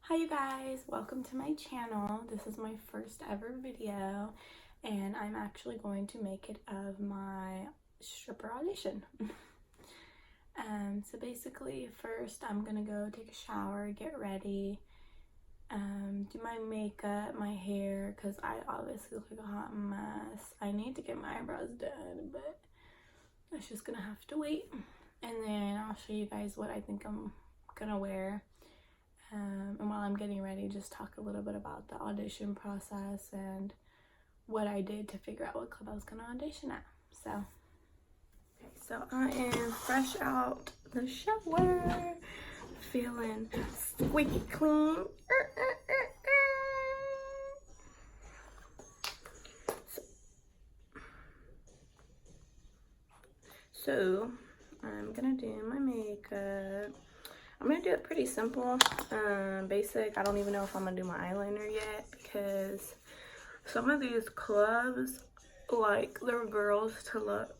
Hi you guys, welcome to my channel. This is my first ever video and I'm actually going to make it of my stripper audition. So basically first I'm gonna go take a shower, get ready, do my makeup, my hair, because I obviously look like a hot mess. I need to get my eyebrows done, but that's just gonna have to wait. And then I'll show you guys what I think I'm gonna wear. And while I'm getting ready, just talk a little bit about the audition process and what I did to figure out what club I was going to audition at. So I am fresh out the shower, feeling squeaky clean. So I'm gonna do my makeup. I'm gonna do it pretty simple, basic. I don't even know if I'm gonna do my eyeliner yet because some of these clubs like their girls to look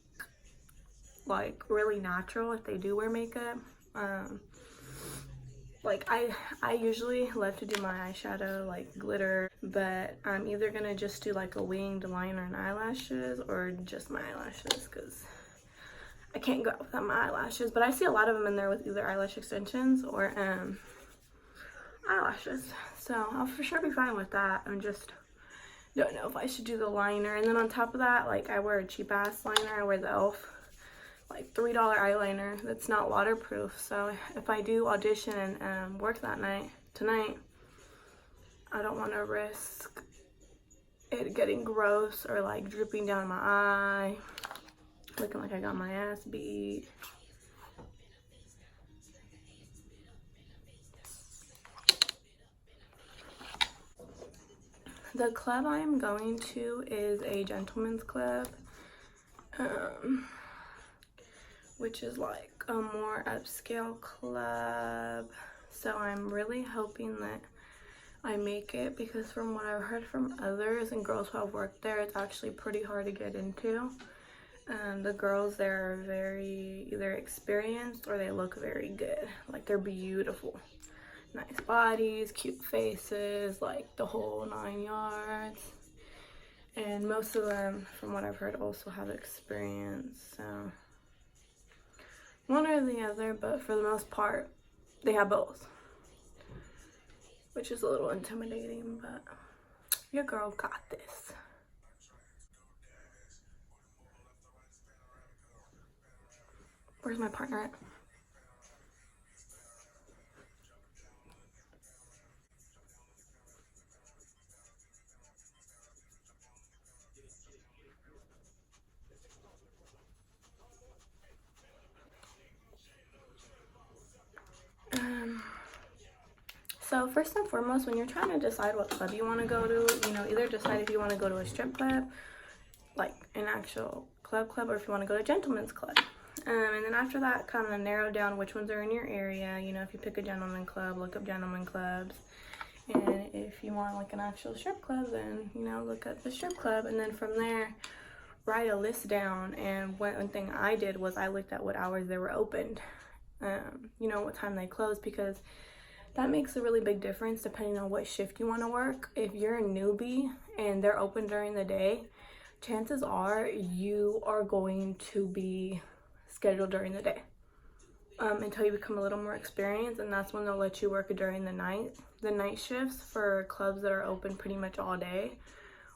like really natural if they do wear makeup. Like I usually love to do my eyeshadow like glitter, but I'm either gonna just do like a winged liner and eyelashes or just my eyelashes because I can't go out without my eyelashes. But I see a lot of them in there with either eyelash extensions or eyelashes, so I'll for sure be fine with that. I'm just don't know if I should do the liner. And then on top of that, like, I wear a cheap ass liner. I wear the e.l.f. like $3 eyeliner that's not waterproof. So if I do audition and work that tonight, I don't want to risk it getting gross or like dripping down my eye, looking like I got my ass beat. The club I am going to is a gentleman's club, which is like a more upscale club. So I'm really hoping that I make it, because from what I've heard from others and girls who have worked there, it's actually pretty hard to get into. The girls there are very either experienced or they look very good. Like, they're beautiful. Nice bodies, cute faces, like the whole 9 yards. And most of them, from what I've heard, also have experience. So one or the other, but for the most part, they have both. Which is a little intimidating, but your girl got this. Where's my partner at? So first and foremost, when you're trying to decide what club you want to go to, either decide if you want to go to a strip club, like an actual club, or if you want to go to a gentleman's club. And then after that, kind of narrow down which ones are in your area. If you pick a gentleman club, look up gentleman clubs. And if you want like an actual strip club, then, look up the strip club. And then from there, write a list down. And one thing I did was I looked at what hours they were opened, what time they closed, because that makes a really big difference depending on what shift you want to work. If you're a newbie and they're open during the day, chances are you are going to be scheduled during the day until you become a little more experienced, and that's when they'll let you work during the night. The night shifts for clubs that are open pretty much all day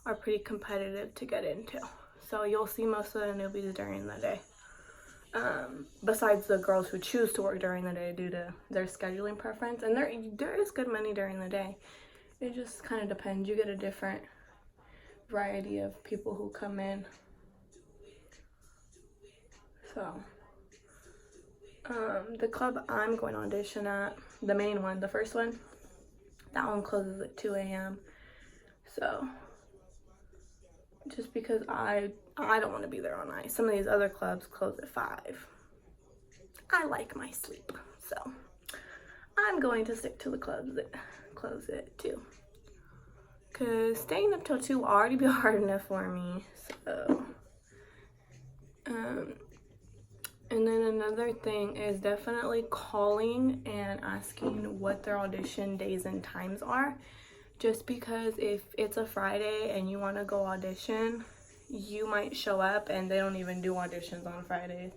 are pretty competitive to get into. So you'll see most of the newbies during the day. Besides the girls who choose to work during the day due to their scheduling preference. And there is good money during the day. It just kind of depends. You get a different variety of people who come in. So, the club I'm going to audition at, the main one, the first one, that one closes at 2 a.m. So, just because I don't want to be there all night. Some of these other clubs close at 5. I like my sleep, so I'm going to stick to the clubs that close at 2. Because staying up till 2 will already be hard enough for me. So, And then another thing is definitely calling and asking what their audition days and times are. Just because if it's a Friday and you want to go audition, you might show up and they don't even do auditions on Fridays.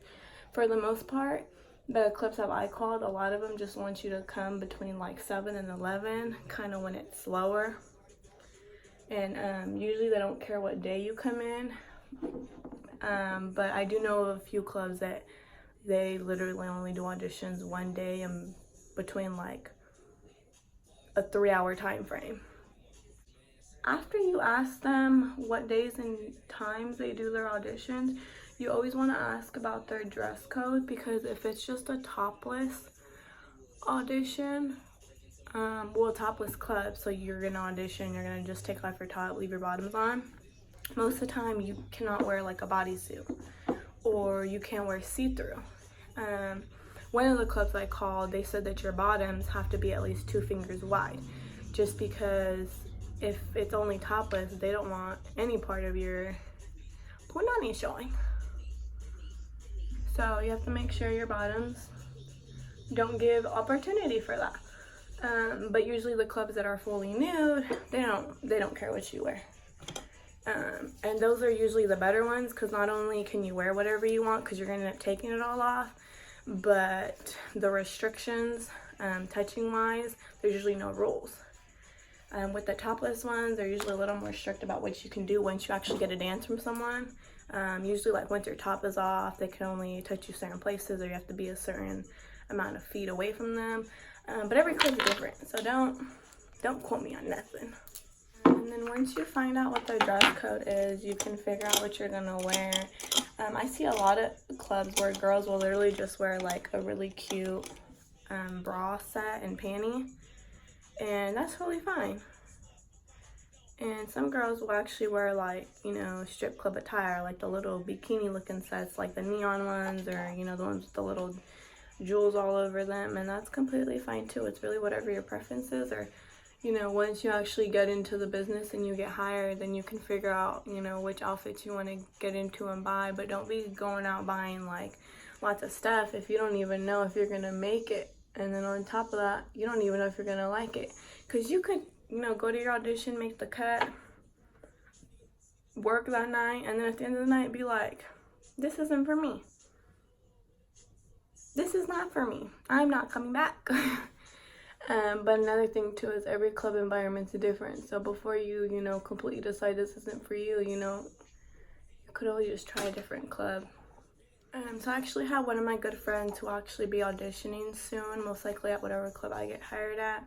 For the most part, the clubs that I called, a lot of them just want you to come between like 7 and 11, kind of when it's slower. And usually they don't care what day you come in. But I do know of a few clubs that they literally only do auditions one day and between like a 3-hour time frame. After you ask them what days and times they do their auditions, you always want to ask about their dress code, because if it's just a topless audition, well, topless club, so you're gonna audition, you're gonna just take off your top, leave your bottoms on. Most of the time you cannot wear like a bodysuit, or you can't wear see-through. One of the clubs I called, they said that your bottoms have to be at least 2 fingers wide, just because if it's only topless, they don't want any part of your punani showing. So you have to make sure your bottoms don't give opportunity for that. But usually the clubs that are fully nude, they don't care what you wear. And those are usually the better ones, because not only can you wear whatever you want, because you're gonna end up taking it all off, but the restrictions, touching wise, there's usually no rules. With the topless ones, they're usually a little more strict about what you can do once you actually get a dance from someone. Usually like once your top is off, they can only touch you certain places, or you have to be a certain amount of feet away from them. But every club's different, so don't quote me on nothing. And then once you find out what their dress code is, you can figure out what you're gonna wear. I see a lot of clubs where girls will literally just wear like a really cute bra set and panty, and that's totally fine. And some girls will actually wear like, you know, strip club attire, like the little bikini looking sets, like the neon ones, or, you know, the ones with the little jewels all over them, and that's completely fine too. It's really whatever your preference is, or, you know, once you actually get into the business and you get hired, then you can figure out, you know, which outfits you want to get into and buy. But don't be going out buying like lots of stuff if you don't even know if you're gonna make it. And then on top of that, you don't even know if you're gonna like it, because you could, you know, go to your audition, make the cut, work that night, and then at the end of the night be like, this isn't for me. This is not for me. I'm not coming back. But another thing too is every club environment's different. So before you, you know, completely decide this isn't for you, you know, you could always just try a different club. So I actually have one of my good friends who will actually be auditioning soon, most likely at whatever club I get hired at.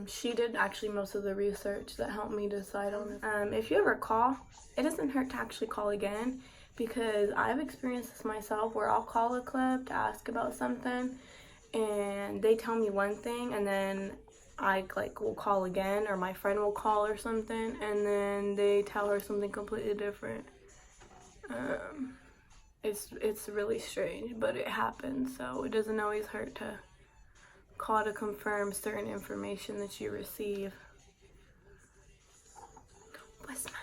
She did actually most of the research that helped me decide on this. If you ever call, it doesn't hurt to actually call again, because I've experienced this myself where I'll call a club to ask about something and they tell me one thing, and then I like will call again, or my friend will call or something, and then they tell her something completely different. It's really strange, but it happens, so it doesn't always hurt to call to confirm certain information that you receive. What's my name?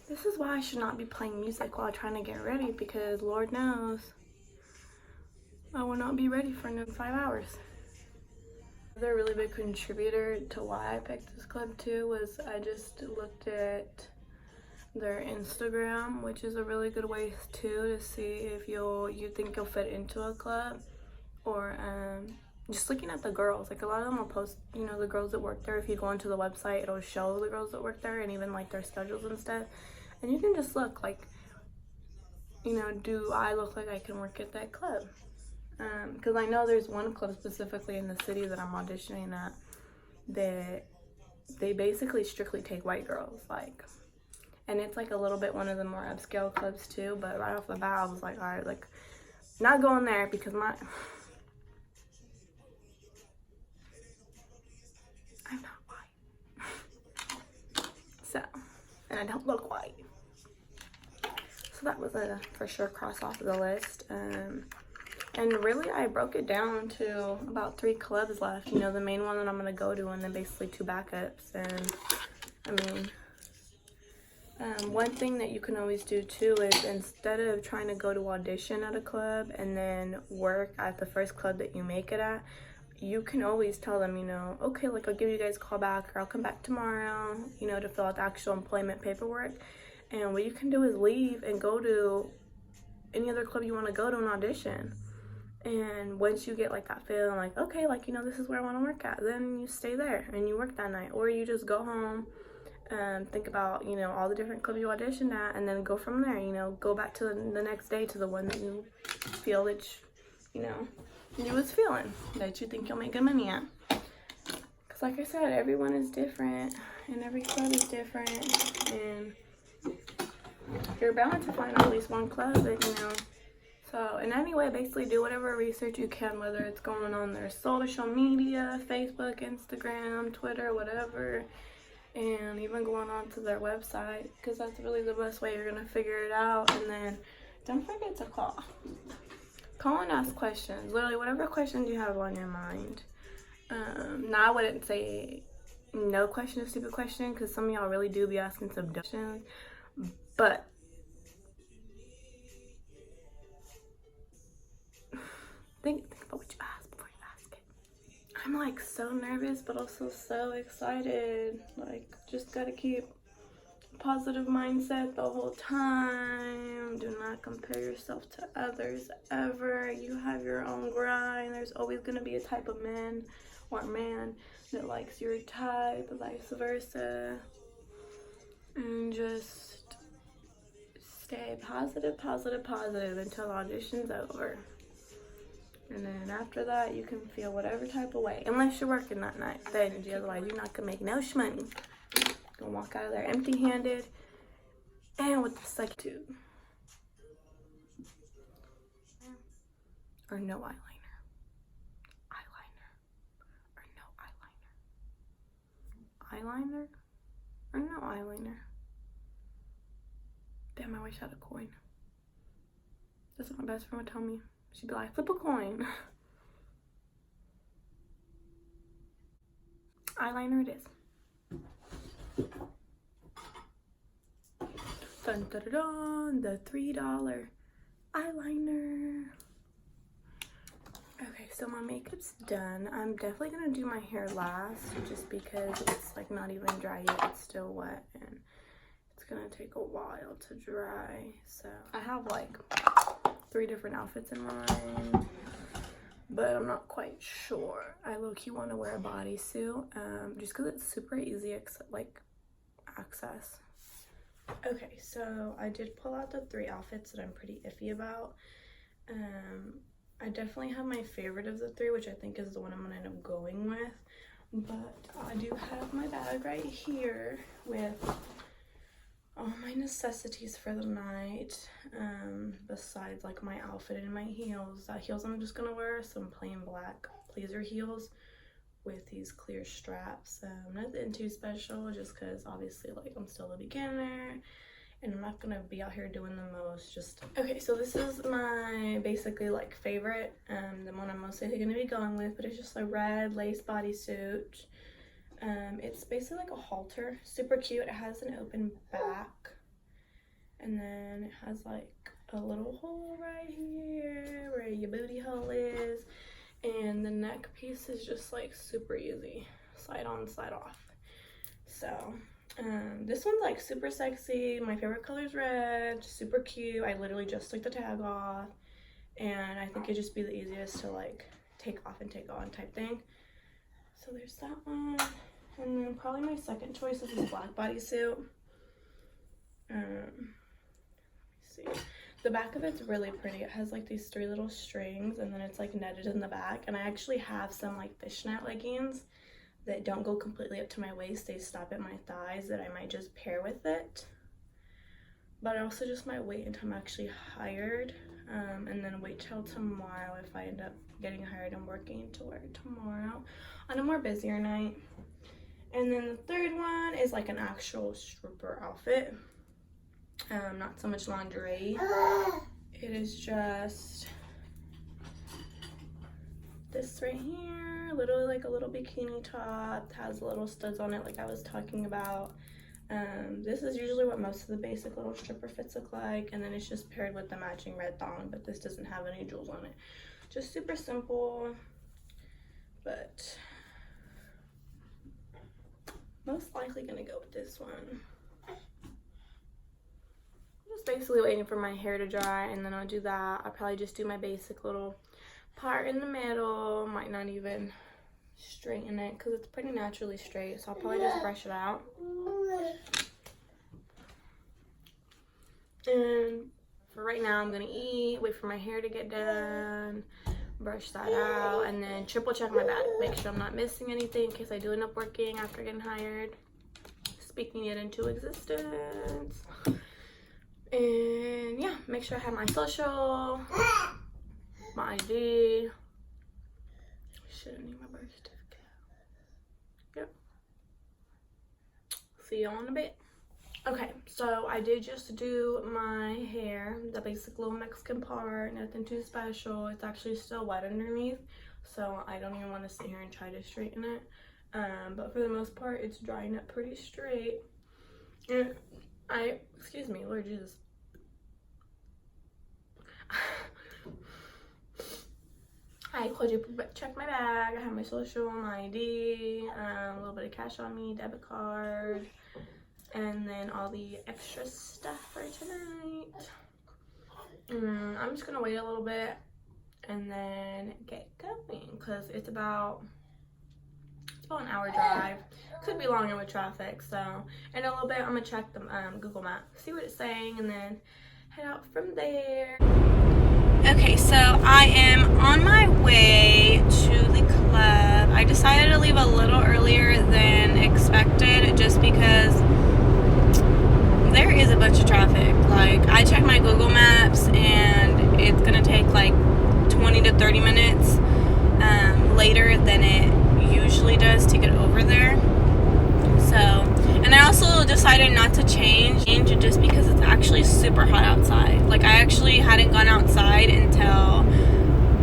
This is why I should not be playing music while trying to get ready, because Lord knows I will not be ready for another 5 hours. Another really big contributor to why I picked this club too was I just looked at their Instagram, which is a really good way too to see if you think you'll fit into a club, or just looking at the girls. Like a lot of them will post, you know, the girls that work there. If you go onto the website, it'll show the girls that work there and even like their schedules and stuff. And you can just look like, you know, do I look like I can work at that club? Because I know there's one club specifically in the city that I'm auditioning at that they basically strictly take white girls, like, and it's like a little bit one of the more upscale clubs too. But right off the bat, I was like, all right, like, not going there, because I'm not white. So, and I don't look white. So that was a for sure cross off of the list. And really, I broke it down to about 3 clubs left. You know, the main one that I'm gonna go to, and then basically 2 backups. And I mean, one thing that you can always do too is, instead of trying to go to audition at a club and then work at the first club that you make it at, you can always tell them, you know, okay, like, I'll give you guys a call back, or I'll come back tomorrow, you know, to fill out the actual employment paperwork. And what you can do is leave and go to any other club you want to go to and audition. And once you get like that feeling like, okay, like, you know, this is where I want to work at, then you stay there and you work that night. Or you just go home and think about, you know, all the different clubs you auditioned at, and then go from there. You know, go back to the next day to the one that you feel that you know, you was feeling, that you think you'll make good money at. Because like I said, everyone is different and every club is different, and you're bound to find at least one club that, you know. So in any way, basically do whatever research you can, whether it's going on their social media, Facebook, Instagram, Twitter, whatever, and even going on to their website, because that's really the best way you're going to figure it out. And then don't forget to call. Call and ask questions. Literally, whatever questions you have on your mind. Now, I wouldn't say no question is a stupid question, because some of y'all really do be asking some questions. But think about what you ask before you ask it. I'm like so nervous, but also so excited. Like, just gotta keep a positive mindset the whole time. Do not compare yourself to others ever. You have your own grind. There's always gonna be a type of man or man that likes your type, vice versa. And just stay positive, positive, positive until audition's over. And then after that, you can feel whatever type of way. Unless you're working that night, the energy. Otherwise, you're not going to make no shmoney. You're going to walk out of there empty-handed and with the psyche or no eyeliner. Eyeliner or no eyeliner. Eyeliner or no eyeliner. Damn, I wish I had a coin. That's what my best friend would tell me. She'd be like, flip a coin. Eyeliner it is. Dun dun dun dun, the $3 eyeliner. Okay, so my makeup's done. I'm definitely gonna do my hair last, just because it's like not even dry yet. It's still wet and it's gonna take a while to dry. So I have like 3 different outfits in mind, but I'm not quite sure. I low-key want to wear a bodysuit, just because it's super easy access. Okay, so I did pull out the 3 outfits that I'm pretty iffy about. I definitely have my favorite of the 3, which I think is the one I'm gonna end up going with, but I do have my bag right here with all my necessities for the night, besides like my outfit and my heels. Heels I'm just gonna wear some plain black pleaser heels with these clear straps. Nothing too special, just because obviously like I'm still a beginner and I'm not gonna be out here doing the most. Just okay, so this is my basically like favorite, the one I'm mostly gonna be going with, but it's just a red lace bodysuit. It's basically like a halter, super cute. It has an open back, and then it has like a little hole right here where your booty hole is, and the neck piece is just like super easy, slide on, slide off. So this one's like super sexy. My favorite color is red, super cute. I literally just took the tag off, and I think it'd just be the easiest to like take off and take on type thing. So there's that one. And then probably my second choice is this black bodysuit. Let me see. The back of it's really pretty. It has like these 3 little strings, and then it's like netted in the back. And I actually have some like fishnet leggings that don't go completely up to my waist. They stop at my thighs that I might just pair with it. But I also just might wait until I'm actually hired, and then wait till tomorrow if I end up getting hired and working to wear it tomorrow on a more busier night. And then the third one is like an actual stripper outfit. not so much lingerie. It is just this right here, literally like a little bikini top, has little studs on it like I was talking about. This is usually what most of the basic little stripper fits look like, and then it's just paired with the matching red thong, but this doesn't have any jewels on it. Just super simple, but most likely gonna go with this one. Just basically waiting for my hair to dry, and then I'll do that. I'll probably just do my basic little part in the middle. Might not even straighten it because it's pretty naturally straight, so I'll probably just brush it out. And for right now, I'm gonna eat, wait for my hair to get done, brush that out, and then triple check my bag, make sure I'm not missing anything in case I do end up working after getting hired, speaking it into existence. And yeah, make sure I have my social, my ID. Shouldn't need my birth certificate. Yep. See y'all in a bit. Okay, so I did just do my hair, the basic little Mexican part, nothing too special. It's actually still wet underneath, so I don't even want to sit here and try to straighten it. But for the most part, it's drying up pretty straight. And excuse me, Lord Jesus. I told you, check my bag. I have my social, my ID, a little bit of cash on me, debit card, and then all the extra stuff for tonight. I'm just gonna wait a little bit and then get going because it's about an hour drive. Could be longer with traffic. So in a little bit, I'm gonna check the Google Map, see what it's saying, and then head out from there. Okay, so I am on my way to the club. I decided to leave a little earlier than expected just because there is a bunch of traffic. Like, I checked my Google Maps and it's gonna take like 20 to 30 minutes later than it usually does to get over there. So, and I also decided not to change just because it's actually super hot outside. Like, I actually hadn't gone outside until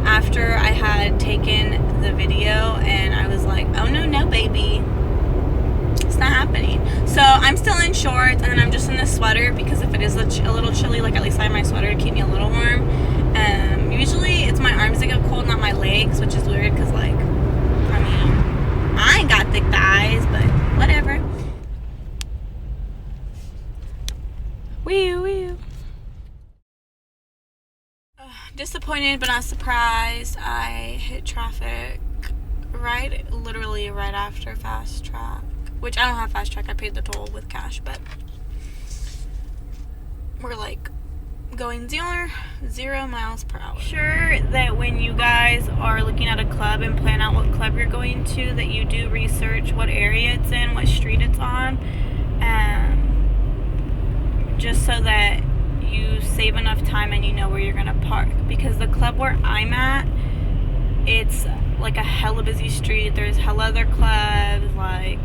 after I had taken the video, and I was like, oh no baby, it's not happening. So I'm still in shorts, and then I'm just in this sweater because if it is a little chilly, like at least I have my sweater to keep me a little warm. Usually it's my arms that get cold, not my legs, which is weird because, like, I mean, I ain't got thick thighs, but whatever. Wee. Disappointed but not surprised. I hit traffic literally right after Fast Track, which I don't have Fast Track. I paid the toll with cash, but we're like going 0 miles per hour. Sure that when you guys are looking at a club and plan out what club you're going to, that you do research what area it's in, what street it's on, just so that you save enough time and you know where you're gonna park. Because the club where I'm at, it's like a hella busy street. There's hella other clubs, like,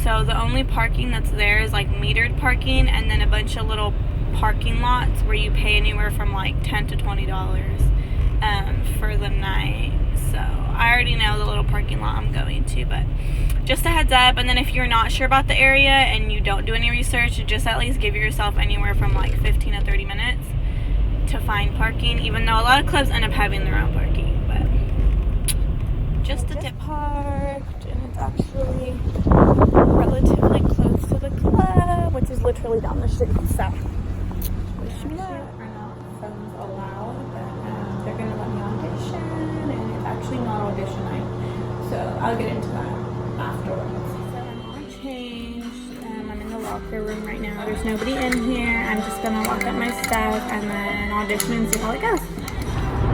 so the only parking that's there is like metered parking, and then a bunch of little parking lots where you pay anywhere from like $10 to $20 for the night. So I already know the little parking lot I'm going to, but just a heads up. And then if you're not sure about the area and you don't do any research, just at least give yourself anywhere from like 15 to 30 minutes to find parking, even though a lot of clubs end up having their own parking. But just a tip. Parked, and it's actually relatively close to the club, which is literally down the street. So phones allowed, but they're gonna let me audition, and it's actually not audition night, so I'll get into that afterwards. So I'm all changed, I'm in the locker room right now. There's nobody in here. I'm just gonna lock up my stuff and then audition and see how it goes.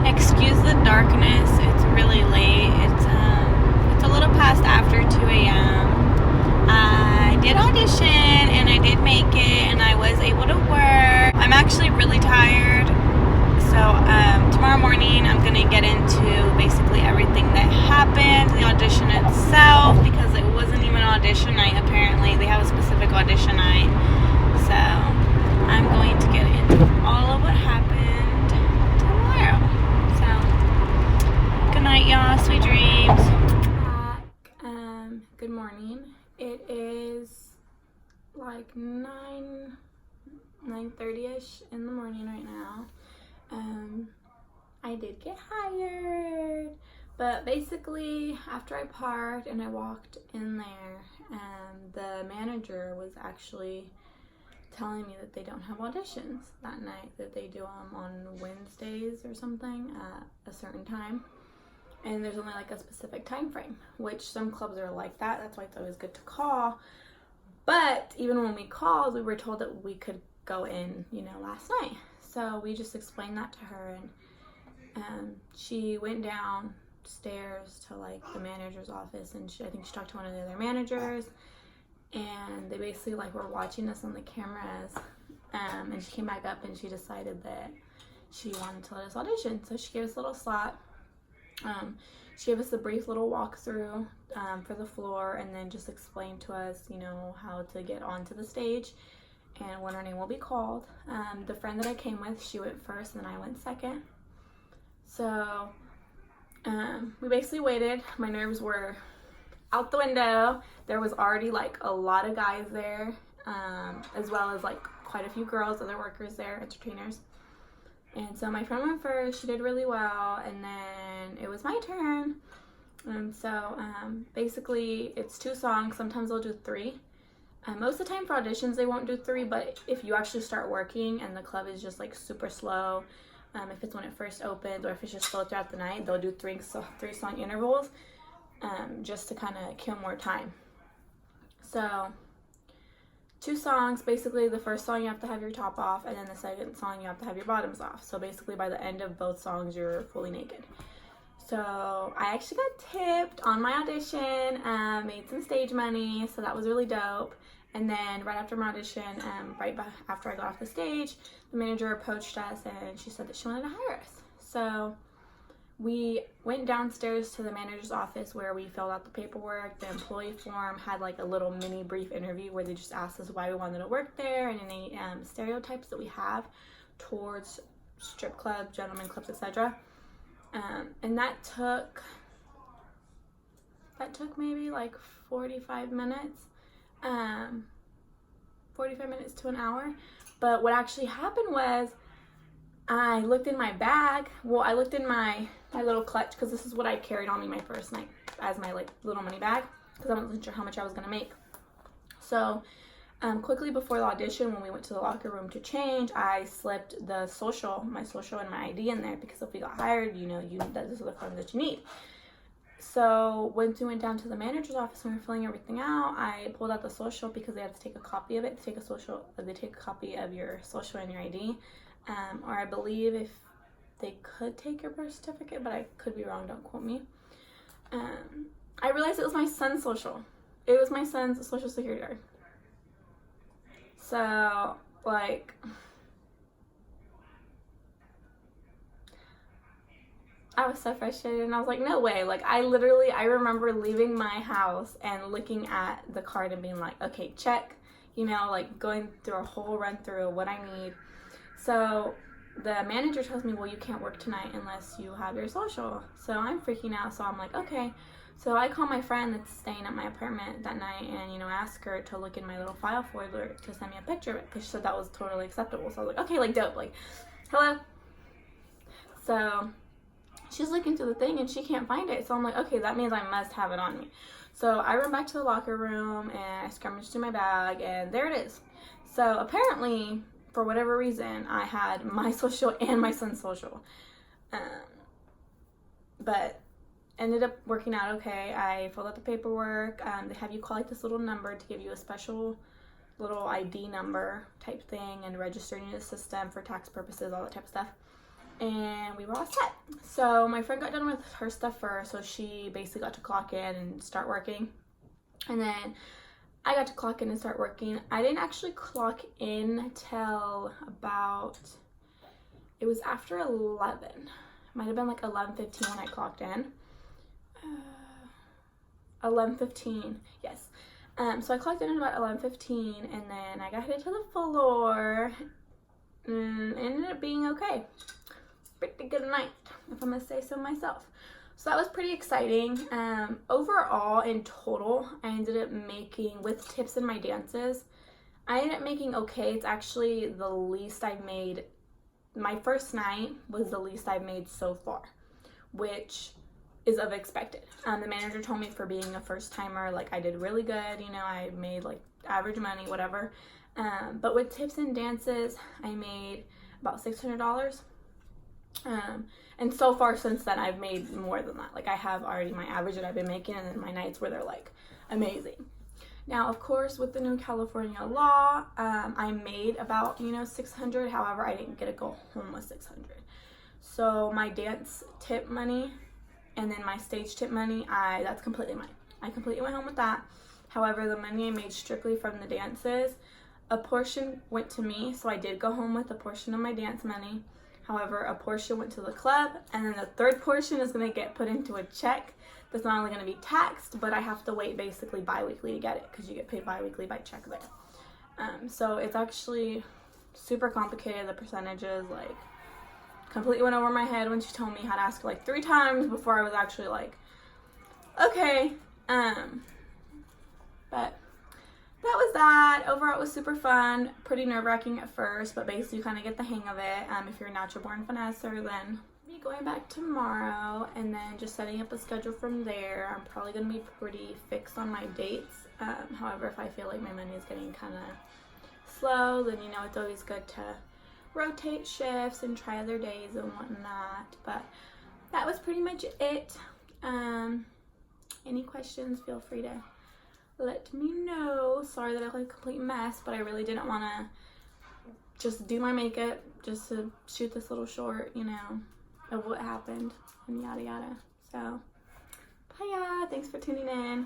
Excuse the darkness, it's really late. It's a little past after 2 a.m. I did audition and I did make it, and I was able to work. I'm actually really tired, so tomorrow morning I'm gonna get into basically everything that happened, the audition itself, because it wasn't even audition night. Apparently they have a specific audition night, so all of what happened tomorrow. So, good night, y'all. Sweet dreams. Good morning. It is like 9:30ish in the morning right now. I did get hired, but basically after I parked and I walked in there, the manager was actually telling me that they don't have auditions that night, that they do them on Wednesdays or something at a certain time, and there's only like a specific time frame, which some clubs are like that. That's why it's always good to call. But even when we called, we were told that we could go in, last night. So we just explained that to her, and she went downstairs to like the manager's office, and I think she talked to one of the other managers, and they basically like were watching us on the cameras, and she came back up and she decided that she wanted to let us audition. So she gave us a little slot. She gave us a brief little walkthrough for the floor, and then just explained to us, how to get onto the stage and when our name will be called. The friend that I came with, she went first and then I went second. So we basically waited. My nerves were out the window. There was already like a lot of guys there, as well as like quite a few girls, other workers there, entertainers. And so my friend went first. She did really well, and then it was my turn. And so basically it's 2 songs. Sometimes they'll do 3. Most of the time for auditions they won't do 3, but if you actually start working and the club is just like super slow, if it's when it first opens or if it's just slow throughout the night, they'll do 3 song intervals, just to kind of kill more time. So 2 songs, basically the first song you have to have your top off, and then the second song you have to have your bottoms off. So basically by the end of both songs you're fully naked. So I actually got tipped on my audition, made some stage money, so that was really dope. And then right after my audition, after I got off the stage, the manager approached us and she said that she wanted to hire us. So we went downstairs to the manager's office where we filled out the paperwork. The employee form had like a little mini brief interview where they just asked us why we wanted to work there and any stereotypes that we have towards strip clubs, gentlemen clubs, etc. And that took maybe like 45 minutes. 45 minutes to an hour. But what actually happened was I looked in my bag. Well, I looked in my little clutch, because this is what I carried on me my first night as my like little money bag, because I wasn't sure how much I was gonna make. So quickly before the audition, when we went to the locker room to change, I slipped my social and my ID in there, because if we got hired, those are the forms that you need. So once we went down to the manager's office and we were filling everything out, I pulled out the social because they had to take a copy of it. They take a copy of your social and your ID, or I believe if they could take your birth certificate, but I could be wrong, don't quote me. I realized it was my son's social. It was my son's social security card. So like, I was so frustrated, and I was like, no way. Like, I remember leaving my house and looking at the card and being like, okay, check, like going through a whole run through of what I need. So the manager tells me, well, you can't work tonight unless you have your social. So I'm freaking out. So I'm like, okay. So I call my friend that's staying at my apartment that night and, ask her to look in my little file folder to send me a picture of it, because she said that was totally acceptable. So I was like, okay, like dope, like, hello. So she's looking through the thing and she can't find it. So I'm like, okay, that means I must have it on me. So I run back to the locker room and I scrummaged through my bag, and there it is. So apparently, for whatever reason, I had my social and my son's social. But ended up working out okay. I filled out the paperwork. They have you call like this little number to give you a special little ID number type thing and registering in the system for tax purposes, all that type of stuff. And we were all set. So my friend got done with her stuff first, so she basically got to clock in and start working. And then I got to clock in and start working. I didn't actually clock in till about, it was after 11. It might have been like 11:15 when I clocked in. 11:15, yes. So I clocked in at about 11:15, and then I got headed to the floor, and it ended up being okay. Pretty good night, if I'm gonna say so myself. So that was pretty exciting. Overall, in total, I ended up making, with tips in my dances, I ended up making okay. It's actually the least I've made. My first night was the least I've made so far, which is of expected. The manager told me for being a first timer, like I did really good. You know, I made like average money, whatever. But with tips and dances, I made about $600. And so far since then, I've made more than that. Like I have already my average that I've been making, and then my nights where they're like amazing. Now, of course, with the new California law, I made about, you know, 600. However, I didn't get to go home with 600. So my dance tip money and then my stage tip money, that's completely mine. I completely went home with that. However, the money I made strictly from the dances, a portion went to me, so I did go home with a portion of my dance money. However, a portion went to the club, and then the third portion is going to get put into a check that's not only going to be taxed, but I have to wait basically bi-weekly to get it, because you get paid bi-weekly by check there. So it's actually super complicated. The percentages, like, completely went over my head when she told me. I had to ask her like 3 times before I was actually like, okay. But that was that. Overall, it was super fun. Pretty nerve-wracking at first, but basically you kind of get the hang of it. If you're a natural-born finesser, then be going back tomorrow and then just setting up a schedule from there. I'm probably going to be pretty fixed on my dates. However, if I feel like my money is getting kind of slow, then, you know, it's always good to rotate shifts and try other days and whatnot. But that was pretty much it. Any questions, feel free to let me know. Sorry that I look like a complete mess, but I really didn't want to just do my makeup just to shoot this little short, you know, of what happened and yada yada. So, bye, thanks for tuning in.